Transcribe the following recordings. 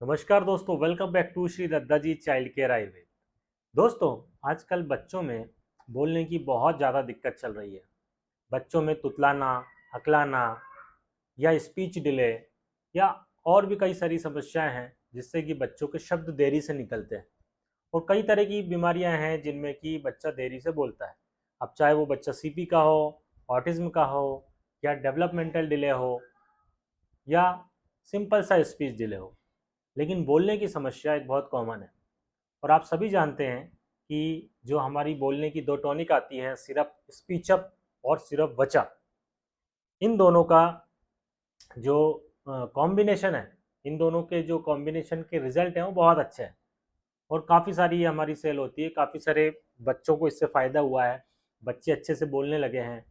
नमस्कार दोस्तों, welcome back to Shri Dadda ji child care Ayurveda. दोस्तों, आजकल बच्चों में बोलने की बहुत ज़्यादा दिक्कत चल रही है। बच्चों में तुतलाना, हकलाना या स्पीच डिले या और भी कई सारी समस्याएं हैं जिससे कि बच्चों के शब्द देरी से निकलते हैं। और कई तरह की बीमारियां हैं जिनमें कि बच्चा देरी से बोलता है। अब चाहे वो बच्चा सीपी का हो, ऑटिज्म का हो, या डेवलपमेंटल डिले हो, या सिंपल सा स्पीच डिले हो, लेकिन बोलने की समस्या एक बहुत कॉमन है। और आप सभी जानते हैं कि जो हमारी बोलने की दो टॉनिक आती हैं, सिर्फ स्पीच अप और सिर्फ वचा, इन दोनों का जो कॉम्बिनेशन है, इन दोनों के जो कॉम्बिनेशन के रिजल्ट हैं वो बहुत अच्छे हैं। और काफ़ी सारी ये हमारी सेल होती है, काफ़ी सारे बच्चों को इससे फ़ायदा हुआ है, बच्चे अच्छे से बोलने लगे हैं।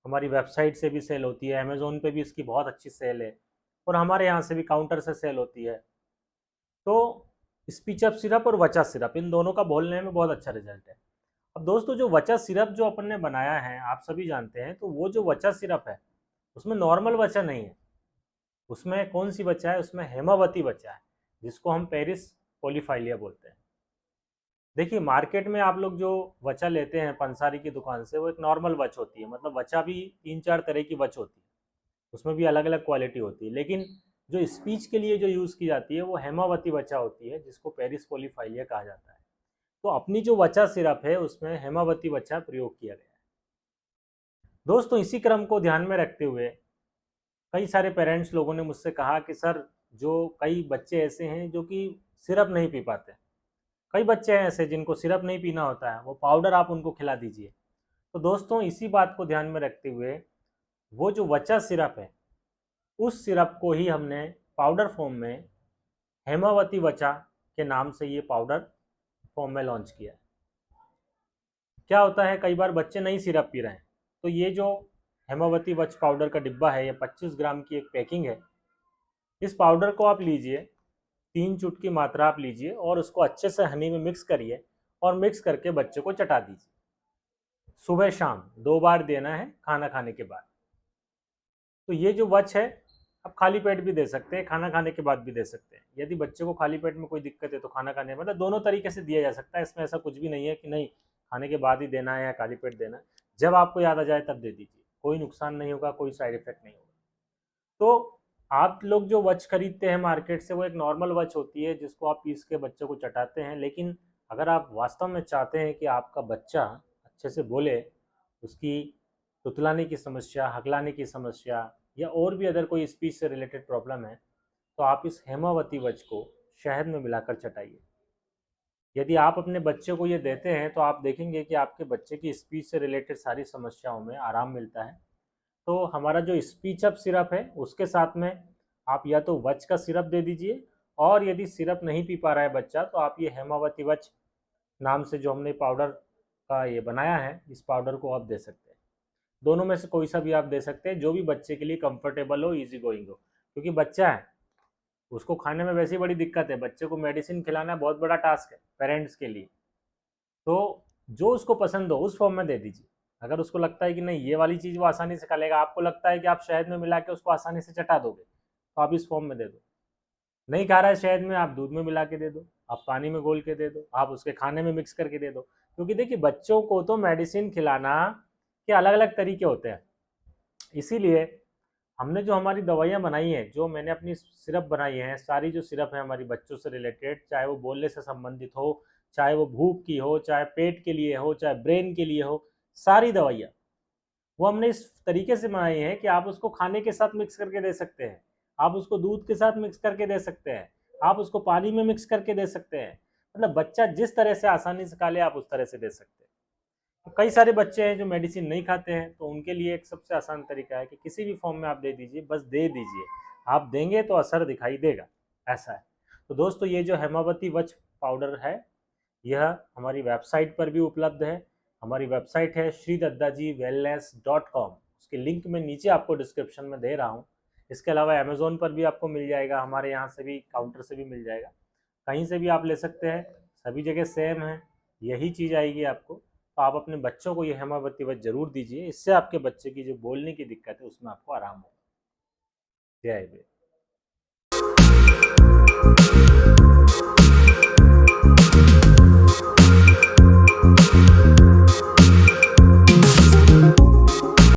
हमारी वेबसाइट से भी सेल होती है, अमेज़ोन पे भी इसकी बहुत अच्छी सेल है, और हमारे यहाँ से भी काउंटर से सेल होती है। तो स्पीच अप सिरप और वचा सिरप, इन दोनों का बोलने में बहुत अच्छा रिजल्ट है। अब दोस्तों, जो वचा सिरप जो अपन ने बनाया है, आप सभी जानते हैं, तो वो जो वचा सिरप है उसमें नॉर्मल वचा नहीं है। उसमें कौन सी वचा है? उसमें हेमावती वचा है, जिसको हम पेरिस पोलीफाइलिया बोलते हैं। देखिए, मार्केट में आप लोग जो वचा लेते हैं पंसारी की दुकान से, वो एक नॉर्मल वच होती है। मतलब वचा भी तीन चार तरह की वच होती है, उसमें भी अलग अलग क्वालिटी होती है। लेकिन जो स्पीच के लिए जो यूज़ की जाती है वो हेमावती वचा होती है, जिसको पेरिस पोलीफाइलिया कहा जाता है। तो अपनी जो वचा सिरप है उसमें हेमावती वचा प्रयोग किया गया है। दोस्तों, इसी क्रम को ध्यान में रखते हुए कई सारे पेरेंट्स लोगों ने मुझसे कहा कि सर, जो कई बच्चे ऐसे हैं जो कि सिरप नहीं पी पाते। कई बच्चे हैं ऐसे जिनको सिरप नहीं पीना होता है, वो पाउडर आप उनको खिला दीजिए। तो दोस्तों, इसी बात को ध्यान में रखते हुए वो जो वचा सिरप है, उस सिरप को ही हमने पाउडर फॉर्म में हेमावती वचा के नाम से ये पाउडर फॉर्म में लॉन्च किया है। क्या होता है, कई बार बच्चे नहीं सिरप पी रहे हैं, तो ये जो हेमावती वच पाउडर का डिब्बा है, ये 25 ग्राम की एक पैकिंग है। इस पाउडर को आप लीजिए, 3 चुटकी मात्रा आप लीजिए और उसको अच्छे से हनी में मिक्स करिए, और मिक्स करके बच्चे को चटा दीजिए। सुबह शाम 2 बार देना है, खाना खाने के बाद। तो ये जो वच है, आप खाली पेट भी दे सकते हैं, खाना खाने के बाद भी दे सकते हैं। यदि बच्चे को खाली पेट में कोई दिक्कत है तो खाना खाने, मतलब दोनों तरीके से दिया जा सकता है। इसमें ऐसा कुछ भी नहीं है कि नहीं खाने के बाद ही देना है या खाली पेट देना है। जब आपको याद आ जाए तब दे दीजिए, कोई नुकसान नहीं होगा, कोई साइड इफेक्ट नहीं होगा। तो आप लोग जो वच खरीदते हैं मार्केट से, वो एक नॉर्मल वच होती है जिसको आप पीस के बच्चों को चटाते हैं। लेकिन अगर आप वास्तव में चाहते हैं कि आपका बच्चा अच्छे से बोले, उसकी तुतलाने की समस्या, हकलाने की समस्या, या और भी अगर कोई स्पीच से रिलेटेड प्रॉब्लम है, तो आप इस हेमावती वच को शहद में मिलाकर चटाइए। यदि आप अपने बच्चे को ये देते हैं तो आप देखेंगे कि आपके बच्चे की स्पीच से रिलेटेड सारी समस्याओं में आराम मिलता है। तो हमारा जो स्पीच अप सिरप है उसके साथ में आप या तो वच का सिरप दे दीजिए, और यदि सिरप नहीं पी पा रहा है बच्चा, तो आप ये हेमावती वच नाम से जो हमने पाउडर का ये बनाया है, इस पाउडर को आप दे सकते हैं। दोनों में से कोई सा भी आप दे सकते हैं, जो भी बच्चे के लिए कंफर्टेबल हो, इजी गोइंग हो। क्योंकि बच्चा है, उसको खाने में वैसी बड़ी दिक्कत है, बच्चे को मेडिसिन खिलाना बहुत बड़ा टास्क है पेरेंट्स के लिए। तो जो उसको पसंद हो उस फॉर्म में दे दीजिए। अगर उसको लगता है कि नहीं ये वाली चीज़ वो आसानी से खा लेगा, आपको लगता है कि आप शहद में मिला के उसको आसानी से चटा दोगे, तो आप इस फॉर्म में दे दो। नहीं खा रहा है शहद में, आप दूध में मिला के दे दो, आप पानी में घोल के दे दो, आप उसके खाने में मिक्स करके दे दो। क्योंकि देखिए, बच्चों को तो मेडिसिन खिलाना के अलग अलग तरीके होते हैं। इसीलिए हमने जो हमारी दवाइयाँ बनाई हैं, जो मैंने अपनी सिरप बनाई है, सारी जो सिरप है हमारी बच्चों से रिलेटेड, चाहे वो बोलने से संबंधित हो, चाहे वो भूख की हो, चाहे पेट के लिए हो, चाहे ब्रेन के लिए हो, सारी दवाइयाँ वो हमने इस तरीके से बनाई है कि आप उसको खाने के साथ मिक्स करके दे सकते हैं, आप उसको दूध के साथ मिक्स करके दे सकते हैं, आप उसको पानी में मिक्स करके दे सकते हैं। मतलब बच्चा जिस तरह से आसानी से खा ले, आप उस तरह से दे सकते हैं। तो कई सारे बच्चे हैं जो मेडिसिन नहीं खाते हैं, तो उनके लिए एक सबसे आसान तरीका है कि किसी भी फॉर्म में आप दे दीजिए, बस दे दीजिए। आप देंगे तो असर दिखाई देगा, ऐसा है। तो दोस्तों, ये जो हेमावती वच पाउडर है, यह हमारी वेबसाइट पर भी उपलब्ध है। हमारी वेबसाइट है श्रीदत्ताजी wellness.com। उसके लिंक मैं नीचे आपको डिस्क्रिप्शन में दे रहा हूँ। इसके अलावा अमेज़ोन पर भी आपको मिल जाएगा, हमारे यहाँ से भी काउंटर से भी मिल जाएगा, कहीं से भी आप ले सकते हैं। सभी जगह सेम है, यही चीज़ आएगी आपको। तो आप अपने बच्चों को ये हेमावती वच जरूर दीजिए, इससे आपके बच्चे की जो बोलने की दिक्कत है उसमें आपको आराम होगा। जय हिंद।